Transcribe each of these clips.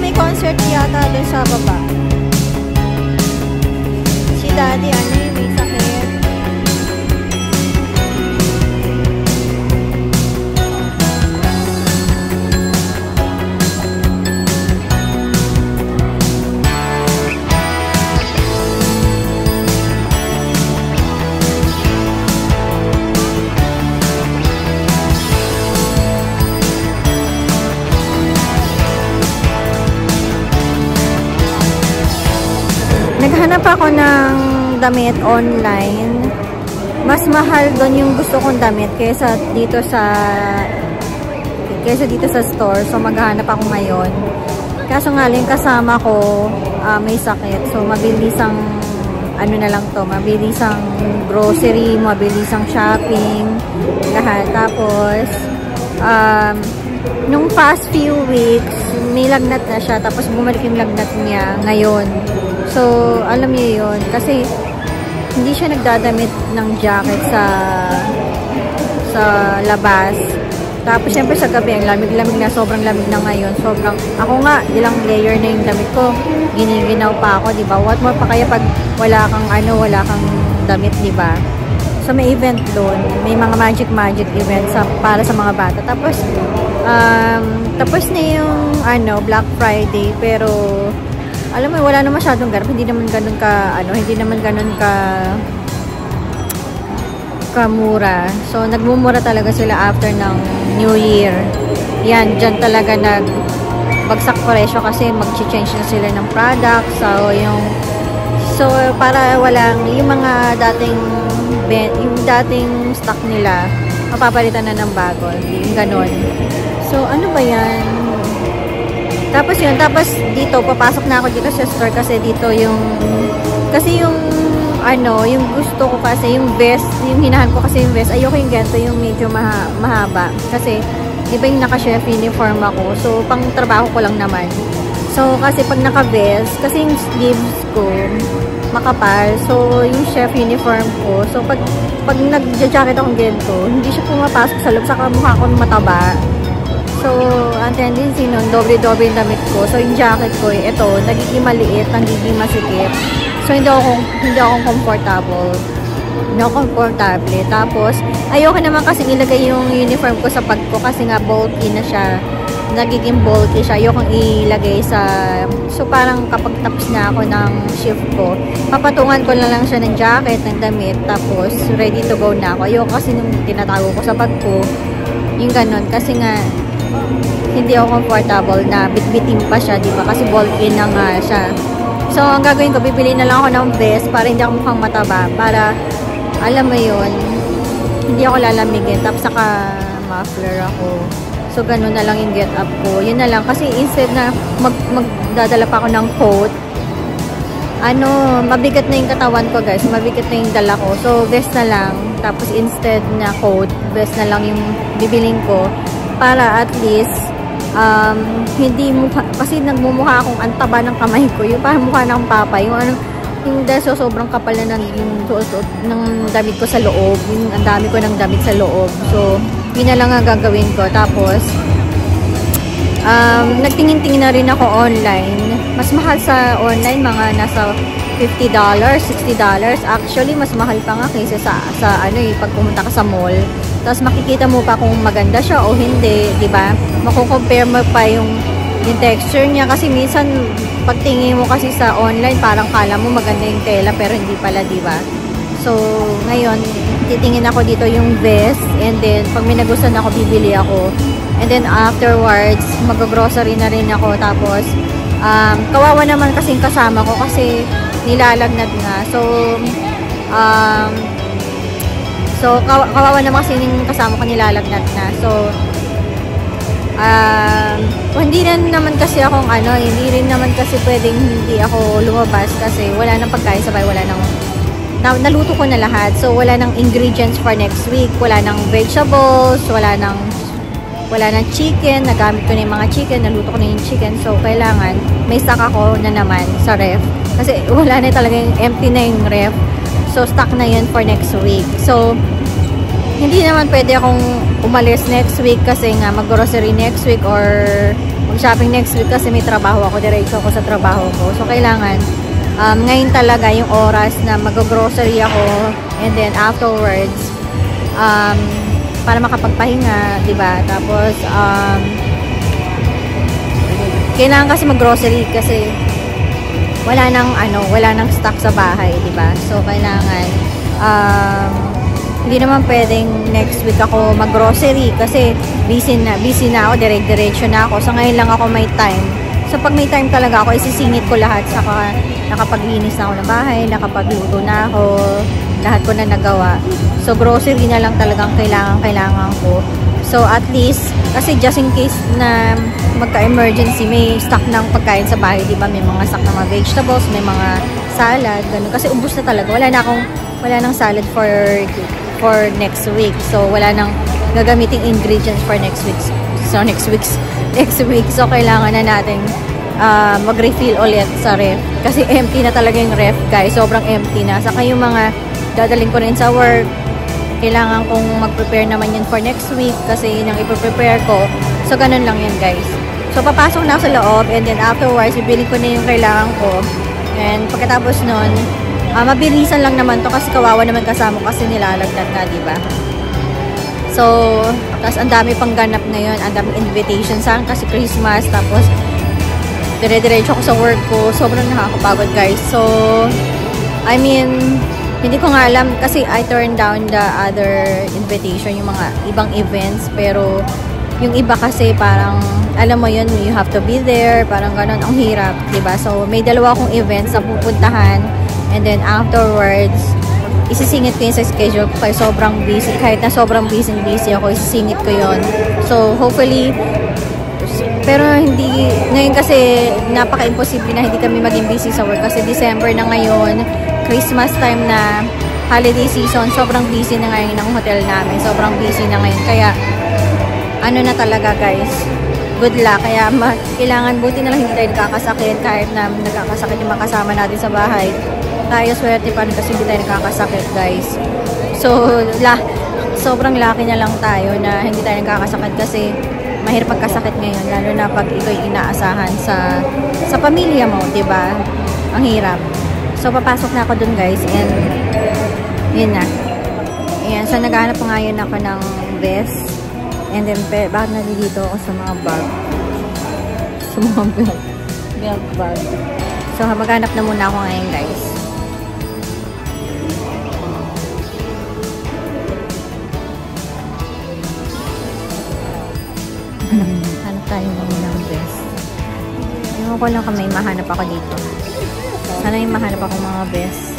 may concert yata doon sa baba. Si Daddy, ano yung may sakit. Naghanap ako ng damit online. Mas mahal doon yung gusto kong damit kaysa dito sa store. So maghahanap ako ngayon. Kaso nga lang kasama ko may sakit. So mabilisang ano na lang to, mabilisang grocery, mabilisang shopping, lahat. Tapos nung past few weeks, may lagnat na siya. Tapos bumalik yung lagnat niya ngayon. So, alam niyo yun. Kasi, hindi siya nagdadamit ng jacket sa labas. Tapos, syempre sa gabi, ang lamig-lamig na, sobrang lamig na ngayon. Ako nga, ilang layer na yung damit ko. Giniginaw pa ako, diba? What more pa kaya pag wala kang damit, diba? So, may event doon. May mga magic event para sa mga bata. Tapos na yung, Black Friday, pero, alam mo, wala na masyadong ganap. Hindi naman ganun ka mura. So, nagmumura talaga sila after ng New Year. Yan, dyan talaga nagbagsak presyo kasi mag-change na sila ng product. So, para walang, yung mga yung dating stock nila, mapapalitan na ng bago. Yung ganon. So, ano ba yan? Tapos dito, papasok na ako dito sa store kasi dito yung gusto ko kasi, yung vest, yung hinahan ko kasi yung vest, ayoko yung ganito, yung medyo mahaba. Kasi, di ba yung naka-chef uniform ako, so, pang trabaho ko lang naman. So, kasi pag naka-vest, kasi yung sleeves ko, makapal, so, yung chef uniform ko, so, pag nag-jacket akong ganito, hindi siya pumapasok sa loob, saka mukha ko mataba. So, ang tendency nun, doble-doble yung damit ko. So, yung jacket ko, ito, nagiging maliit, nagiging masikip. So, hindi ako comfortable. Hindi ako comfortable. Tapos, ayoko naman kasi ilagay yung uniform ko sa bag ko kasi nga bulky na siya. Nagiging bulky siya. Ayoko ilagay sa... So, parang kapag tapos na ako ng shift ko, papatungan ko lang siya ng jacket, ng damit, tapos ready to go na ako. Ayoko kasi nung tinatago ko sa bag ko, yung ganon. Kasi nga, hindi ako comfortable na bitbitin pa siya, di ba? Kasi bulky na nga siya. So, ang gagawin ko, bibili na lang ako ng vest para hindi ako mukhang mataba. Para, alam mo yun, hindi ako lalamigin. Tapos, saka muffler ako. So, ganun na lang yung get up ko. Yun na lang. Kasi, instead na magdadala pa ako ng coat, mabigat na yung katawan ko, guys. Mabigat na yung dala ko. So, vest na lang. Tapos, instead na coat, vest na lang yung bibiling ko. Para at least, hindi mukha, kasi nagmumukha akong antaba ng kamay ko, yung parang mukha ng papa, yung dahil sobrang kapal na ng damit ko sa loob, yung ang dami ko ng damit sa loob. So, yun na lang ang gagawin ko. Tapos, nagtingin-tingin na rin ako online. Mas mahal sa online, mga nasa $50, $60. Actually, mas mahal pa nga kaysa sa pag pumunta ka sa mall. Tapos makikita mo pa kung maganda siya o hindi, di ba? Mako-compare mo pa yung texture niya kasi minsan pagtingin mo kasi sa online, parang kala mo maganda yung tela pero hindi pala, di ba? So, ngayon, titingin ako dito yung vest, and then pag may nagustuhan ako, bibili ako. And then afterwards, mag-grocery na rin ako. Tapos, kawawa naman kasing kasama ko kasi nilalagnat nga. So, kawawa naman kasi yung kasama ko nilalagnat na. So, hindi rin naman kasi akong hindi rin naman kasi pwedeng hindi ako lumabas kasi wala nang pagkain sabay, wala nang naluto ko na lahat. So, wala nang ingredients for next week. Wala nang vegetables, wala nang chicken. Nagamit ko na yung mga chicken, naluto ko na yung chicken. So, kailangan may stock ako na naman sa ref. Kasi wala na talaga, empty na yung ref. So, stock na yun for next week. So, hindi naman pwede akong umalis next week kasi nga mag-grocery next week or mag-shopping next week kasi may trabaho ako, diretso ako sa trabaho ko. So, kailangan ngayon talaga yung oras na mag-grocery ako and then afterwards para makapagpahinga, diba? Tapos kailangan kasi mag-grocery kasi wala nang stock sa bahay, diba? So, kailangan hindi naman pwedeng next week ako mag-grocery kasi busy na ako, diretso na ako. So, ngayon lang ako may time. So, pag may time talaga ako, isisingit ko lahat. Saka, nakapaglinis na ako ng bahay, nakapagluto na ako, lahat ko na nagawa. So, grocery na lang talagang kailangan ko. So, at least, kasi just in case na magka-emergency, may stock ng pagkain sa bahay, diba? May mga stock ng mga vegetables, may mga salad, ganun. Kasi ubos na talaga. Wala nang salad for next week. So, wala nang gagamiting ingredients for next week. So, kailangan na natin mag-refill ulit sa ref. Kasi empty na talaga yung ref, guys. Sobrang empty na. Saka yung mga dadaling ko rin sa work, kailangan kong mag-prepare naman yun for next week kasi yun ang ipo-prepare ko. So, ganun lang yun, guys. So, papasok na ako sa loob and then afterwards, bibili ko na yung kailangan ko. And pagkatapos nun, mabilisan lang naman to kasi kawawa naman kasama kasi nilalagdag na, diba? So, tapos ang dami pang ganap ngayon, ang daming invitation saan kasi Christmas, tapos dire-diretso ako sa work ko. Sobrang nakakapagod, guys. So, I mean, hindi ko nga alam kasi I turned down the other invitation, yung mga ibang events, pero yung iba kasi parang, alam mo yun, you have to be there, parang ganun, ang hirap, diba? So, may dalawa akong events na pupuntahan, and then afterwards, isisingit ko yun sa schedule ko kaya sobrang busy. Kahit na sobrang busy ako, isisingit ko yun. So, hopefully, pero hindi, ngayon kasi napaka-imposible na hindi kami maging busy sa work kasi December na ngayon, Christmas time na, holiday season, sobrang busy na ngayon ng hotel namin. Sobrang busy na ngayon. Kaya, ano na talaga, guys, good luck. Kaya, kailangan, buti na lang hindi tayo nagkakasakit kahit na nagkakasakit yung makasama natin sa bahay. Tayo swerte pa rin kasi hindi tayo nakakasakit, guys. So, sobrang lucky na lang tayo na hindi tayo nakakasakit kasi mahirap magkasakit ngayon, lalo na pag ito'y inaasahan sa pamilya mo, diba? Ang hirap. So, papasok na ako dun, guys, and yun na. Ayan, so naghahanap pa ngayon ako ng vest, and then, bakit nandito ako sa mga bag? Sa mga bag. So, maghanap na muna ako ngayon, guys. Hanap tayo ng best. Ewan ko lang kung may mahanap ako dito. Sana may mahanap ako mga best.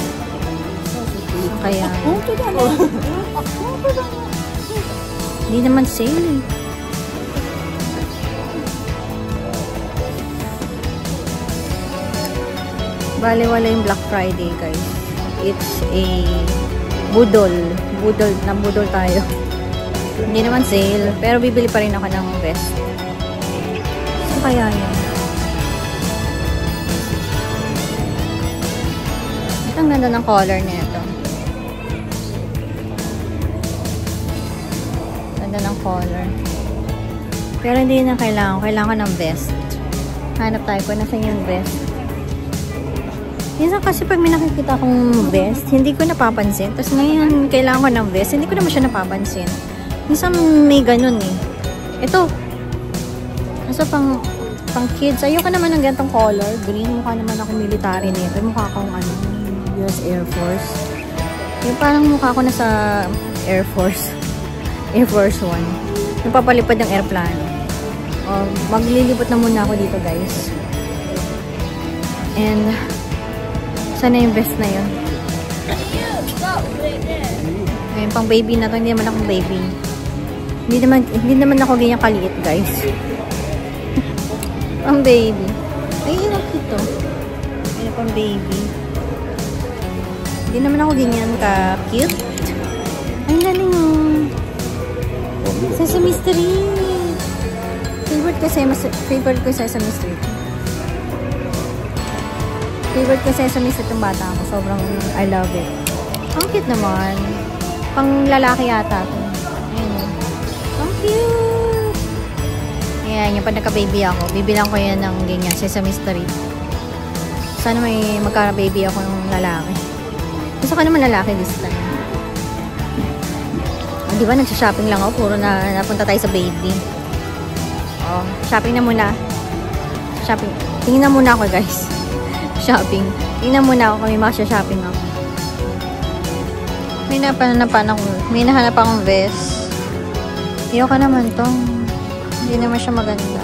So, kaya hindi naman sale. Bale, wala yung Black Friday, guys. It's a budol. Budol tayo. Hindi naman sale, pero bibili pa rin ako ng vest. So, kaya yun. Ito ang ganda ng color nito. Ganda ng color. Pero hindi na kailangan. Kailangan ko ng vest. Hanap tayo kung nasan yung vest. Minsan kasi pag may nakikita akong vest, hindi ko napapansin. Tapos ngayon, kailangan ko ng vest, hindi ko naman siya napapansin. Minsan may ganun eh. Ito. Kaso pang kids. Ayoko naman ng gantong color. Green. Mukha naman ako military nito. Mukha akong US Air Force. Yung parang mukha ko na sa Air Force. Air Force 1. Napapalipad ng airplano. Maglilipot na muna ako dito, guys. And sana yung vest na yun. Ngayon, pang baby na to. Hindi naman akong baby. Hindi naman ako ganyan kaliit, guys. Pang baby. Ay, yun ang cute to. Ayun, pang baby. Hindi naman ako ganyan ka-cute. Ay, galing oh. Sesame Street. Favorite ko Sesame Street. Favorite ko Sesame Street yung bata ako. Sobrang I love it. Ang cute naman. Pang lalaki yata to. Kaya yan, pag nagka-baby ako, bibilang ko yan ng ganyan, Sesame Street. Sana may magka-baby ako ng lalaki. Gusto ko naman lalaki this time. Oh, di ba, nagsha-shopping lang ako, puro na napunta tayo sa baby. Oh, shopping na muna. Shopping. Tingnan na muna ako, guys. Shopping. Tingnan muna ako kung may shopping ako. May nahanap akong vest. Iyo ka naman to. Hindi naman siya maganda.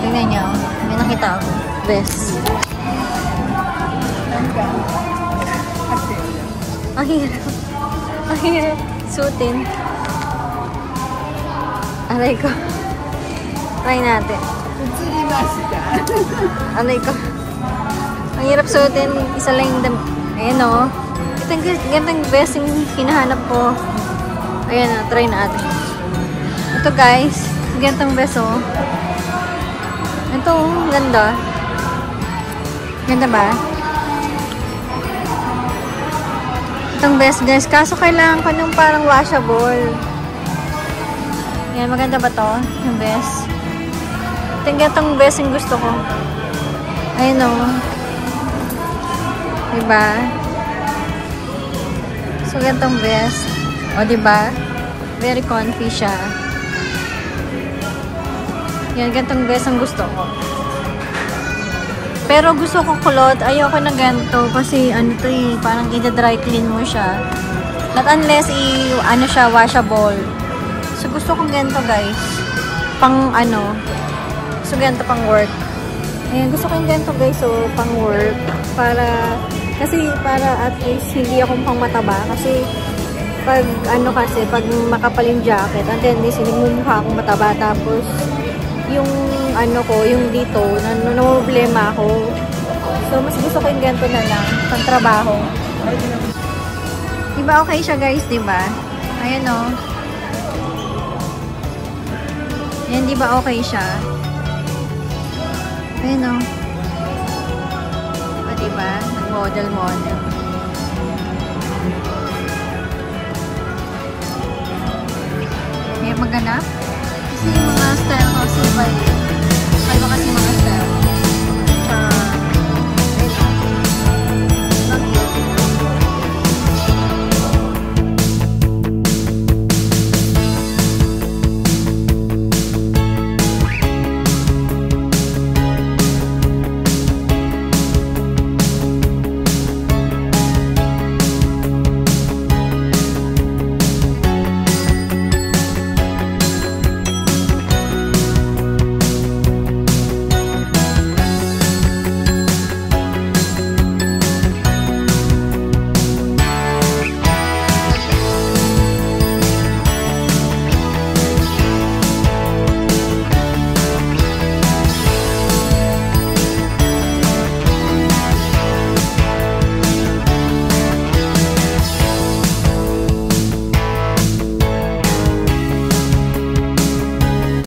Tingnan niyo. May nakita ako. Best. Ang hirap. Ang hirap. Suotin. Aray ko. Try natin. Aray ko. Ang hirap suotin. Isa lang yung dam. Ayan o. Ito yung gantong best yung hinahanap ko. Ayan o. Try natin. Ito guys. Gantong best o. Ito. Ganda. Ganda ba? Itong best guys. Kaso kailangan ko nung parang washable. Yan, maganda ba to? Yung best. Itong best yung gusto ko. Ayun o. Diba? So, gantong best. O, diba? Very comfy siya. Yan, gantong best ang gusto ko. Pero gusto ko kulot. Ayoko na ganito. Kasi ano to eh. Parang i-dry clean mo siya. Not unless ano siya, washable. So gusto kong ganito guys. Pang ano. So ganito pang work. Ayan, gusto ko yung ganito guys. So pang work. Kasi para at least hindi ako pang mataba. Kasi pag ano kasi, pag makapal yung jacket. And then sinimumukha akong mataba. Tapos yung ano ko, yung dito, problema ako. So, mas gusto ko yung ganito na lang, pang trabaho. Diba okay siya guys, diba? Ayan o. Ayan, diba okay siya? Ayan o. Diba? Model. May maganap? Kasi yung mga style ko, iba